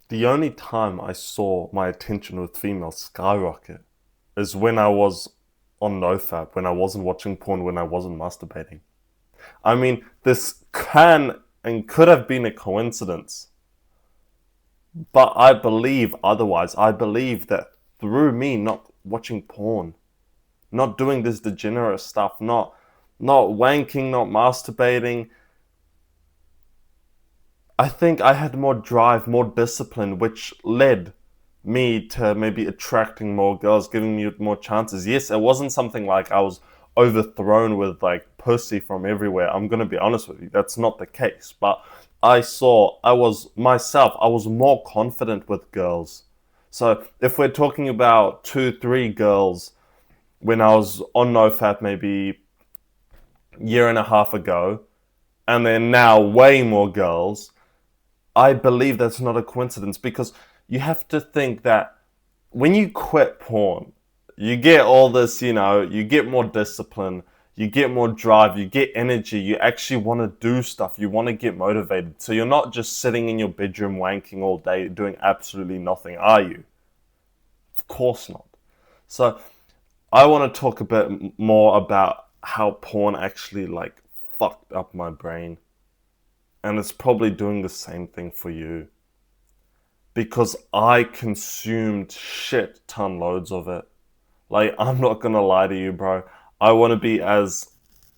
The only time I saw my attention with females skyrocket is when I was on NoFap, when I wasn't watching porn, when I wasn't masturbating. I mean, this can and could have been a coincidence, but I believe otherwise. I believe that through me not watching porn, not doing this degenerate stuff, not wanking, not masturbating, I think I had more drive, more discipline, which led me to maybe attracting more girls, giving me more chances. Yes, it wasn't something like I was overthrown with like pussy from everywhere. I'm gonna be honest with you, that's not the case. But I was myself, I was more confident with girls. So if we're talking about two, three girls when I was on NoFap maybe a year and a half ago, and then now way more girls, I believe that's not a coincidence because you have to think that when you quit porn, you get all this, you get more discipline, you get more drive, you get energy, you actually want to do stuff, you want to get motivated. So you're not just sitting in your bedroom wanking all day doing absolutely nothing, are you? Of course not. So I want to talk a bit more about how porn actually like fucked up my brain. And it's probably doing the same thing for you. Because I consumed shit ton loads of it. Like, I'm not gonna lie to you, bro. I want to be as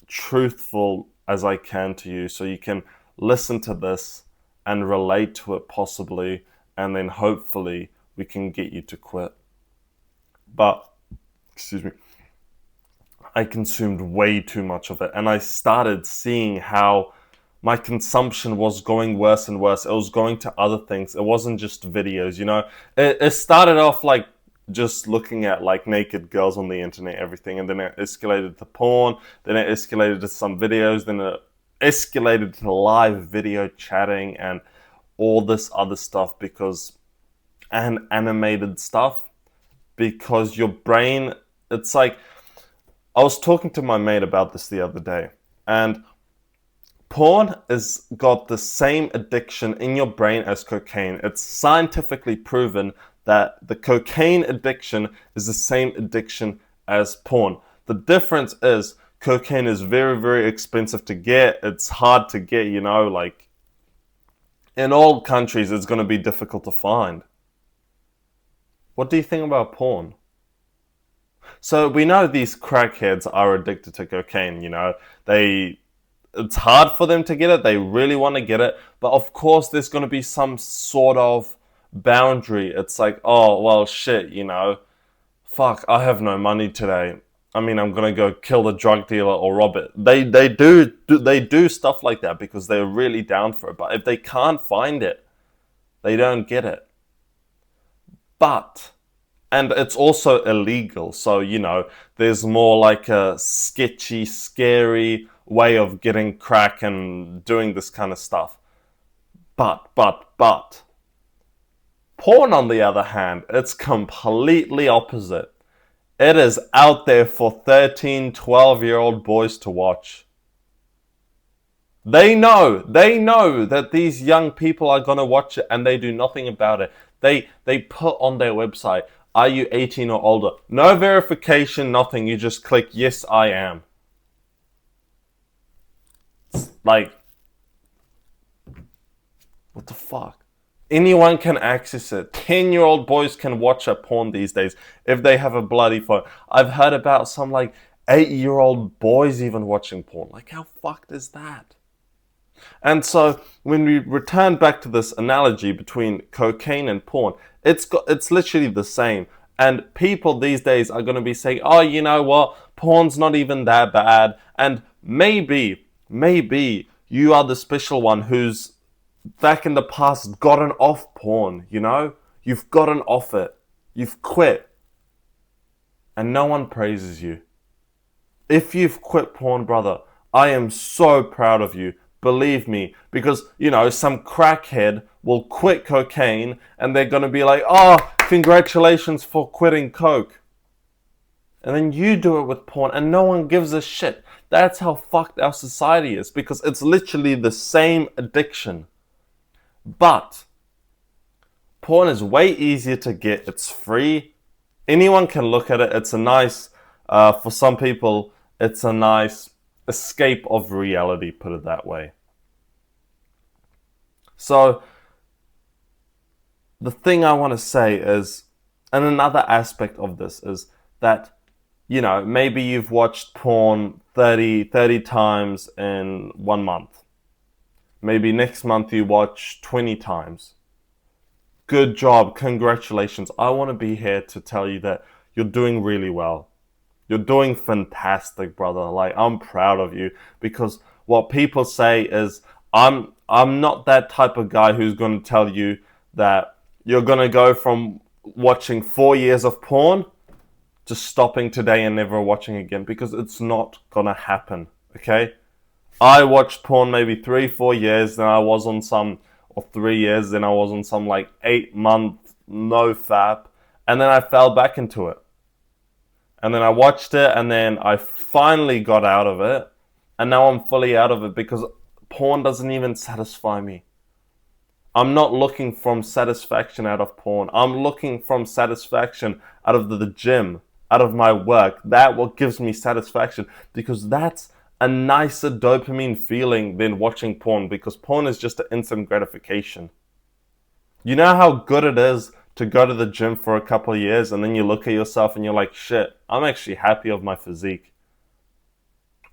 truthful as I can to you so you can listen to this and relate to it possibly, and then hopefully we can get you to quit. But, excuse me, I consumed way too much of it, and I started seeing how my consumption was going worse and worse. It was going to other things. It wasn't just videos. It started off like just looking at like naked girls on the internet, everything, and then it escalated to porn, then it escalated to some videos, then it escalated to live video chatting and all this other stuff and animated stuff, because your brain, it's like, I was talking to my mate about this the other day, and porn has got the same addiction in your brain as cocaine. It's scientifically proven that the cocaine addiction is the same addiction as porn. The difference is cocaine is very, very expensive to get. It's hard to get, like in all countries it's going to be difficult to find. What do you think about porn? So we know these crackheads are addicted to cocaine, it's hard for them to get it. They really want to get it. But of course, there's going to be some sort of boundary. It's like, oh, well, shit, fuck, I have no money today. I mean, I'm going to go kill the drug dealer or rob it. They do stuff like that because they're really down for it. But if they can't find it, they don't get it. And it's also illegal. So, there's more like a sketchy, scary way of getting crack and doing this kind of stuff. But, porn on the other hand, it's completely opposite. It is out there for 13, 12-year-old boys to watch. They know that these young people are going to watch it and they do nothing about it. They put on their website, are you 18 or older? No verification, nothing. You just click, yes, I am. Like, what the fuck? Anyone can access it. 10-year-old boys can watch a porn these days if they have a bloody phone. I've heard about some like 8-year-old boys even watching porn. Like, how fucked is that? And so when we return back to this analogy between cocaine and porn, it's literally the same. And people these days are going to be saying, oh, you know what? Porn's not even that bad. And maybe you are the special one who's back in the past gotten off porn, You've gotten off it. You've quit. And no one praises you. If you've quit porn, brother, I am so proud of you. Believe me, because, some crackhead will quit cocaine and they're going to be like, oh, congratulations for quitting coke. And then you do it with porn and no one gives a shit. That's how fucked our society is, because it's literally the same addiction. But Porn is way easier to get. It's free. Anyone can look at it. It's a nice, for some people, it's a nice escape of reality, put it that way. So, the thing I want to say is, and another aspect of this is that, maybe you've watched porn 30 times in 1 month. Maybe next month you watch 20 times. Good job, congratulations. I want to be here to tell you that you're doing really well. You're doing fantastic, brother. Like, I'm proud of you, because what people say is, I'm not that type of guy who's going to tell you that you're going to go from watching 4 years of porn to stopping today and never watching again, because it's not going to happen, okay? I watched porn maybe 3-4 years, then I was on some, or 3 years, then I was on some like 8-month no fap, and then I fell back into it. And then I watched it, and then I finally got out of it, and now I'm fully out of it because porn doesn't even satisfy me. I'm not looking from satisfaction out of porn. I'm looking from satisfaction out of the gym, out of my work. That's what gives me satisfaction, because that's a nicer dopamine feeling than watching porn, because porn is just an instant gratification. You know how good it is to go to the gym for a couple of years and then you look at yourself and you're like, shit, I'm actually happy of my physique.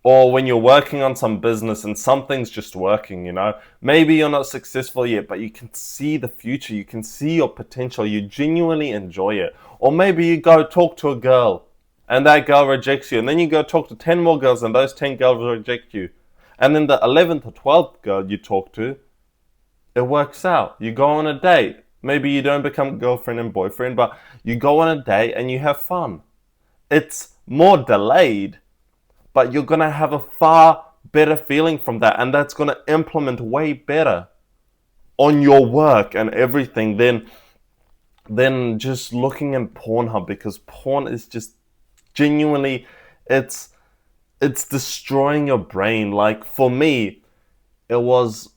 Or when you're working on some business and something's just working, maybe you're not successful yet, but you can see the future, you can see your potential, you genuinely enjoy it. Or maybe you go talk to a girl and that girl rejects you, and then you go talk to 10 more girls and those 10 girls reject you. And then the 11th or 12th girl you talk to, it works out. You go on a date. Maybe you don't become girlfriend and boyfriend, but you go on a date and you have fun. It's more delayed, but you're going to have a far better feeling from that, and that's going to implement way better on your work and everything than just looking in Pornhub, because porn is just genuinely, it's destroying your brain. Like, for me, it was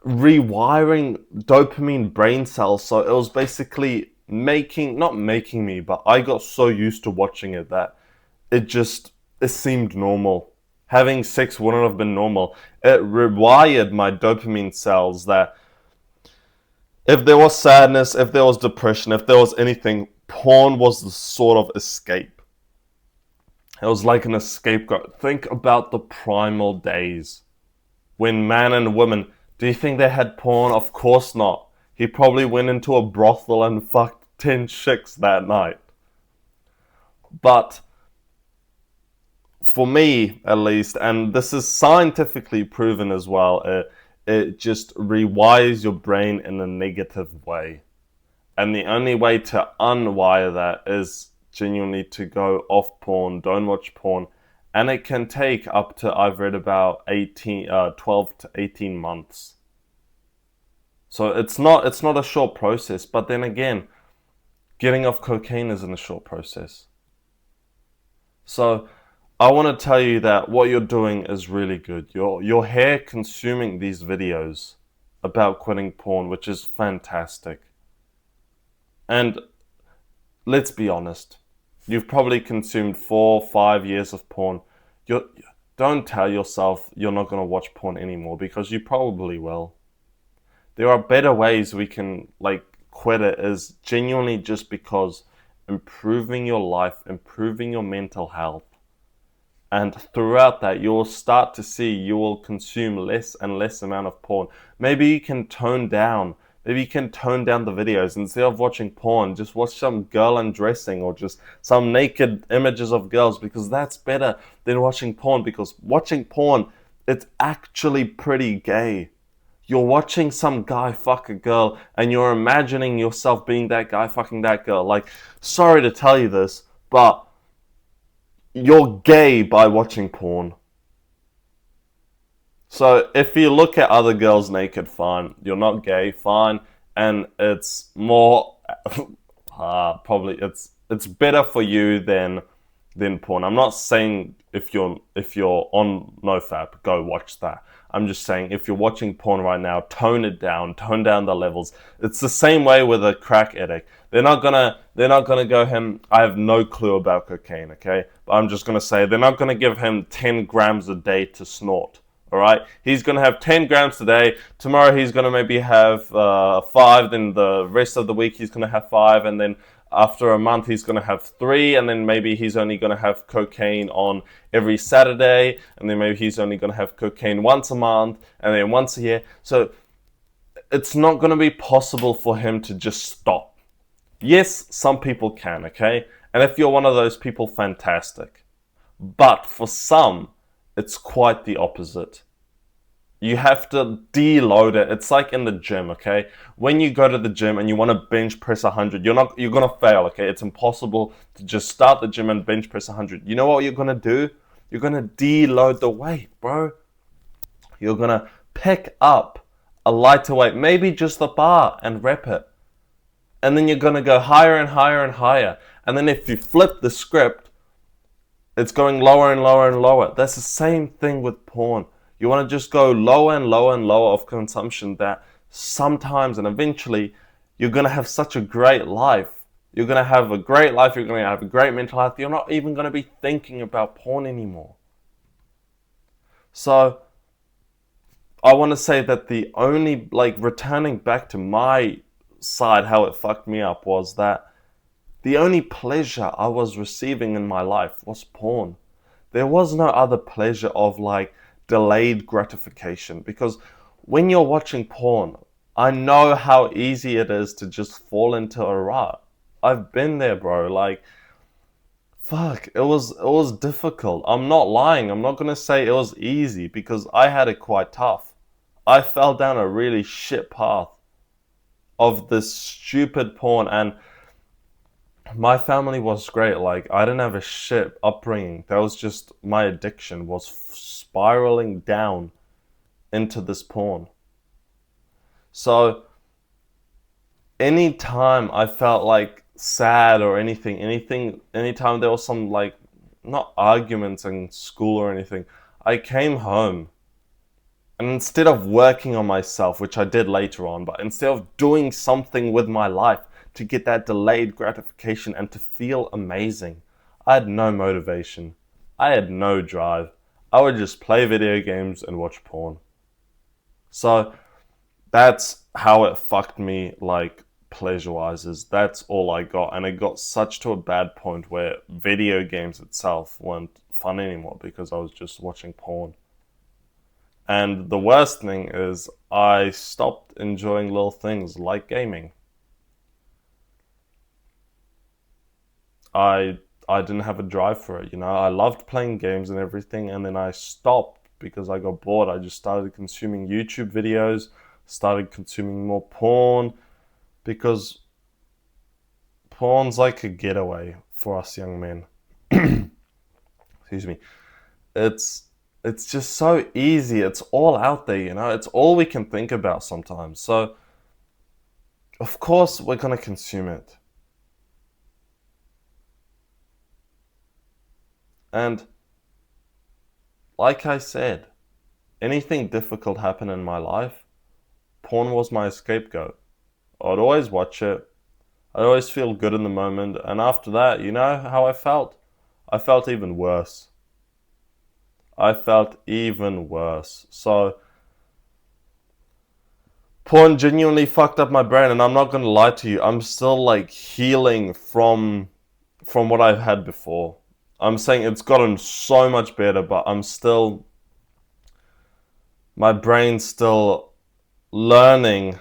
rewiring dopamine brain cells. So it was basically not making me, but I got so used to watching it that it seemed normal. Having sex wouldn't have been normal. It rewired my dopamine cells that if there was sadness, if there was depression, if there was anything, porn was the sort of escape. It was like an scapegoat. Think about the primal days when man and woman, do you think they had porn? Of course not. He probably went into a brothel and fucked 10 chicks that night. But for me, at least, and this is scientifically proven as well, it just rewires your brain in a negative way. And the only way to unwire that is genuinely to go off porn, don't watch porn. And it can take up to, I've read about 12 to 18 months. So it's not a short process, but then again, getting off cocaine isn't a short process. So I want to tell you that what you're doing is really good. You're here consuming these videos about quitting porn, which is fantastic. And let's be honest, you've probably consumed 4 or 5 years of porn. Don't tell yourself you're not going to watch porn anymore, because you probably will. There are better ways we can quit it, is genuinely just because improving your life, improving your mental health. And throughout that, you'll start to see you will consume less and less amount of porn. Maybe you can tone down the videos. Instead of watching porn, just watch some girl undressing or just some naked images of girls, because that's better than watching porn. Because watching porn, it's actually pretty gay. You're watching some guy fuck a girl and you're imagining yourself being that guy fucking that girl. Like, sorry to tell you this, but you're gay by watching porn. So if you look at other girls naked, fine. You're not gay, fine. And it's more, probably it's better for you than than porn. I'm not saying if you're on NoFap, go watch that. I'm just saying if you're watching porn right now, tone it down, tone down the levels. It's the same way with a crack addict. They're not gonna go him. I have no clue about cocaine, okay? But I'm just gonna say they're not gonna give him 10 grams a day to snort. All right, he's gonna have 10 grams today. Tomorrow he's gonna maybe have 5. Then the rest of the week he's gonna have 5, and then after a month he's gonna have 3, and then maybe he's only gonna have cocaine on every Saturday, and then maybe he's only gonna have cocaine once a month, and then once a year. So it's not gonna be possible for him to just stop. Yes, some people can, okay, and if you're one of those people, fantastic. But for some, it's quite the opposite. You have to deload it. It's like in the gym, okay? When you go to the gym and you want to bench press 100, you're gonna fail, okay? It's impossible to just start the gym and bench press 100. You know what you're gonna do? You're gonna deload the weight, bro. You're gonna pick up a lighter weight, maybe just the bar, and rep it. And then you're gonna go higher and higher and higher. And then if you flip the script, it's going lower and lower and lower. That's the same thing with porn. You want to just go lower and lower and lower of consumption that sometimes and eventually you're going to have such a great life. You're going to have a great life. You're going to have a great mental health. You're not even going to be thinking about porn anymore. So I want to say that the only, returning back to my side, how it fucked me up was that the only pleasure I was receiving in my life was porn. There was no other pleasure of delayed gratification, because when you're watching porn, I know how easy it is to just fall into a rut. I've been there, bro. Fuck, it was difficult. I'm not lying. I'm not gonna say it was easy, because I had it quite tough. I fell down a really shit path of this stupid porn, and my family was great. I didn't have a shit upbringing. That was just my addiction was spiraling down into this porn. So anytime I felt sad or anytime there was some not arguments in school or anything, I came home, and instead of working on myself, which I did later on, but instead of doing something with my life to get that delayed gratification and to feel amazing, I had no motivation. I had no drive. I would just play video games and watch porn. So that's how it fucked me, pleasure-wise, is that's all I got. And it got such to a bad point where video games itself weren't fun anymore because I was just watching porn. And the worst thing is I stopped enjoying little things like gaming. I didn't have a drive for it, I loved playing games and everything, and then I stopped because I got bored. I just started consuming YouTube videos, started consuming more porn, because porn's like a getaway for us young men. Excuse me. It's just so easy. It's all out there, It's all we can think about sometimes. So, of course, we're going to consume it. And like I said, anything difficult happened in my life, porn was my scapegoat. I'd always watch it. I'd always feel good in the moment. And after that, you know how I felt? I felt even worse. So, porn genuinely fucked up my brain, and I'm not going to lie to you. I'm still healing from what I've had before. I'm saying it's gotten so much better, but my brain's still learning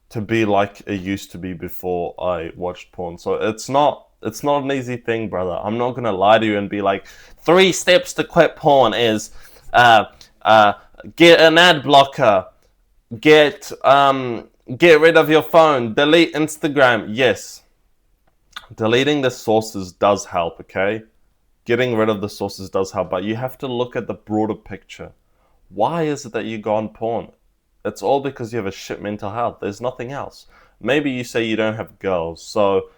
to be like it used to be before I watched porn. So it's not an easy thing, brother. I'm not gonna lie to you and be 3 steps to quit porn is get an ad blocker, get rid of your phone, delete Instagram. Yes, deleting the sources does help, okay? Getting rid of the sources does help, but you have to look at the broader picture. Why is it that you go on porn? It's all because you have a shit mental health. There's nothing else. Maybe you say you don't have girls, so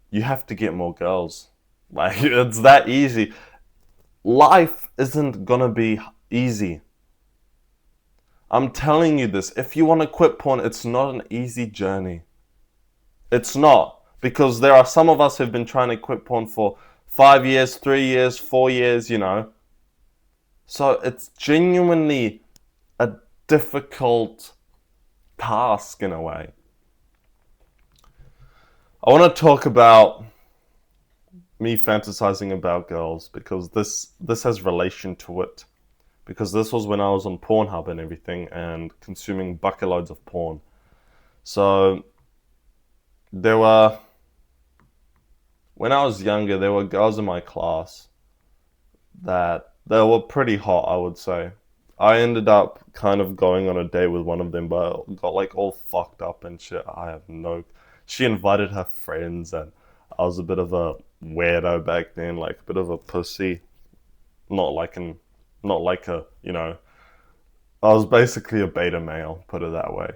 you have to get more girls. Like, it's that easy. Life isn't gonna be easy. I'm telling you this. If you want to quit porn, it's not an easy journey. It's not. Because there are some of us who've been trying to quit porn for 5 years, 3 years, 4 years, So it's genuinely a difficult task in a way. I want to talk about me fantasizing about girls because this has relation to it. Because this was when I was on Pornhub and everything and consuming bucket loads of porn. So there were, when I was younger, there were girls in my class that they were pretty hot, I would say. I ended up kind of going on a date with one of them, but got like all fucked up and shit. I have no. She invited her friends, and I was a bit of a weirdo back then, like a bit of a pussy. Not like an, not like a, I was basically a beta male, put it that way.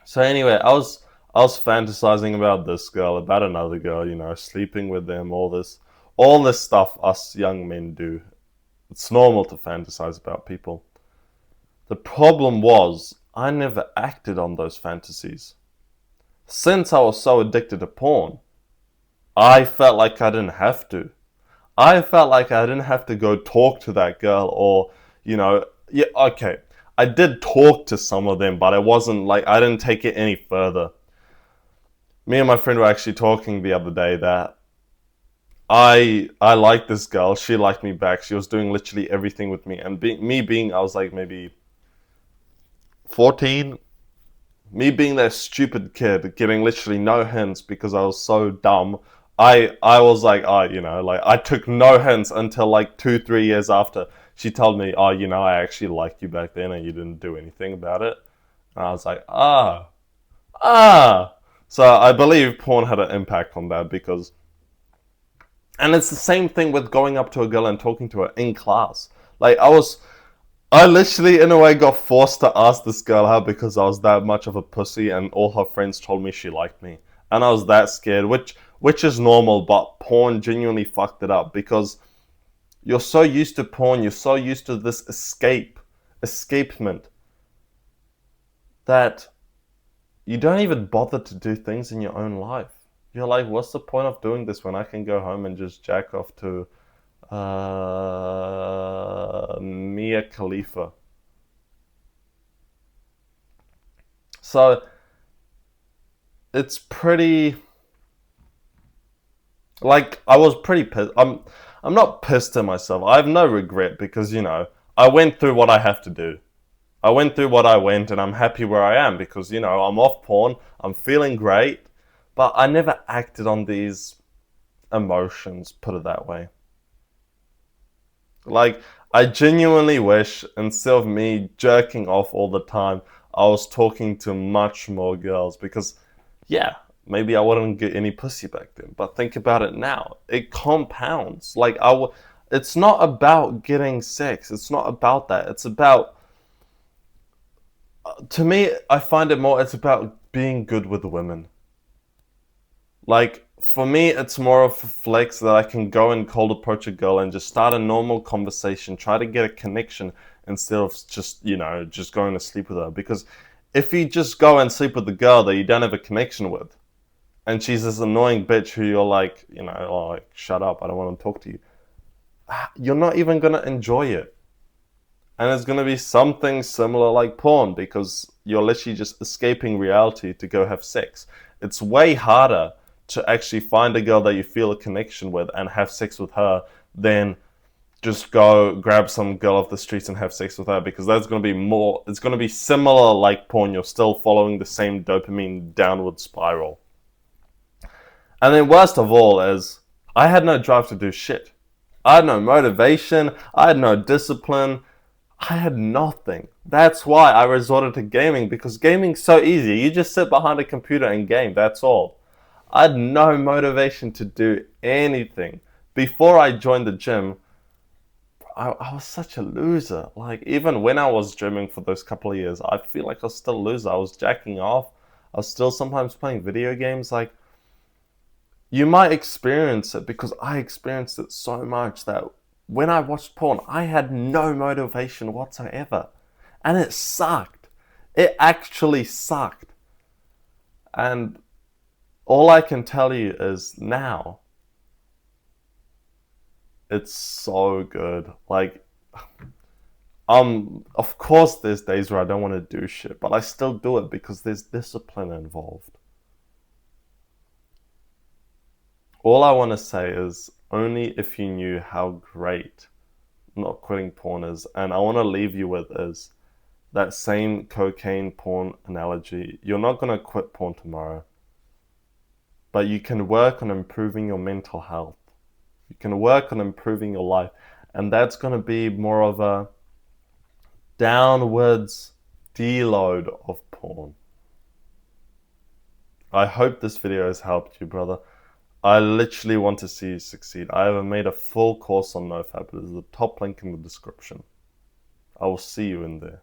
So anyway, I was fantasizing about this girl, about another girl, sleeping with them, all this stuff us young men do. It's normal to fantasize about people. The problem was I never acted on those fantasies. Since I was so addicted to porn, I felt like I didn't have to. I felt like I didn't have to go talk to that girl or, yeah, okay. I did talk to some of them, but it wasn't like I didn't take it any further. Me and my friend were actually talking the other day that I liked this girl. She liked me back. She was doing literally everything with me. And I was like maybe 14. Me being that stupid kid, getting literally no hints because I was so dumb. I was like, like I took no hints until like 2-3 years after she told me, I actually liked you back then and you didn't do anything about it. And I was like, ah. So I believe porn had an impact on that because, and it's the same thing with going up to a girl and talking to her in class. Like I literally in a way got forced to ask this girl out because I was that much of a pussy and all her friends told me she liked me. And I was that scared, which is normal, but porn genuinely fucked it up because you're so used to porn, you're so used to this escapement that you don't even bother to do things in your own life. You're like, what's the point of doing this when I can go home and just jack off to Mia Khalifa? So it's pretty, like, I was pretty pissed. I'm not pissed at myself. I have no regret because I went through what I have to do. I went through what I went, and I'm happy where I am because I'm off porn. I'm feeling great, but I never acted on these emotions. Put it that way. Like, I genuinely wish instead of me jerking off all the time, I was talking to much more girls because, yeah, maybe I wouldn't get any pussy back then. But think about it now. It compounds. Like, it's not about getting sex. It's not about that. It's about, to me, I find it more, it's about being good with women. Like, for me, it's more of a flex that I can go and cold approach a girl and just start a normal conversation, try to get a connection instead of just going to sleep with her. Because if you just go and sleep with the girl that you don't have a connection with, and she's this annoying bitch who you're like, oh, like, shut up, I don't want to talk to you, you're not even going to enjoy it. And it's going to be something similar like porn because you're literally just escaping reality to go have sex. It's way harder to actually find a girl that you feel a connection with and have sex with her than just go grab some girl off the streets and have sex with her because that's going to be more, it's going to be similar like porn. You're still following the same dopamine downward spiral. And then worst of all is I had no drive to do shit. I had no motivation. I had no discipline. I had nothing. That's why I resorted to gaming because gaming's so easy. You just sit behind a computer and game. That's all. I had no motivation to do anything. Before I joined the gym, I was such a loser. Like, even when I was gymming for those couple of years, I feel like I was still a loser. I was jacking off. I was still sometimes playing video games. Like, You might experience it, because I experienced it so much that when I watched porn, I had no motivation whatsoever. And it sucked. It actually sucked. And all I can tell you is now, it's so good. Like, of course there's days where I don't want to do shit, but I still do it because there's discipline involved. All I want to say is, only if you knew how great not quitting porn is, and I want to leave you with is that same cocaine porn analogy. You're not going to quit porn tomorrow, but you can work on improving your mental health. You can work on improving your life, and that's going to be more of a downwards deload of porn. I hope this video has helped you, brother. I literally want to see you succeed. I have made a full course on NoFap. There's a top link in the description. I will see you in there.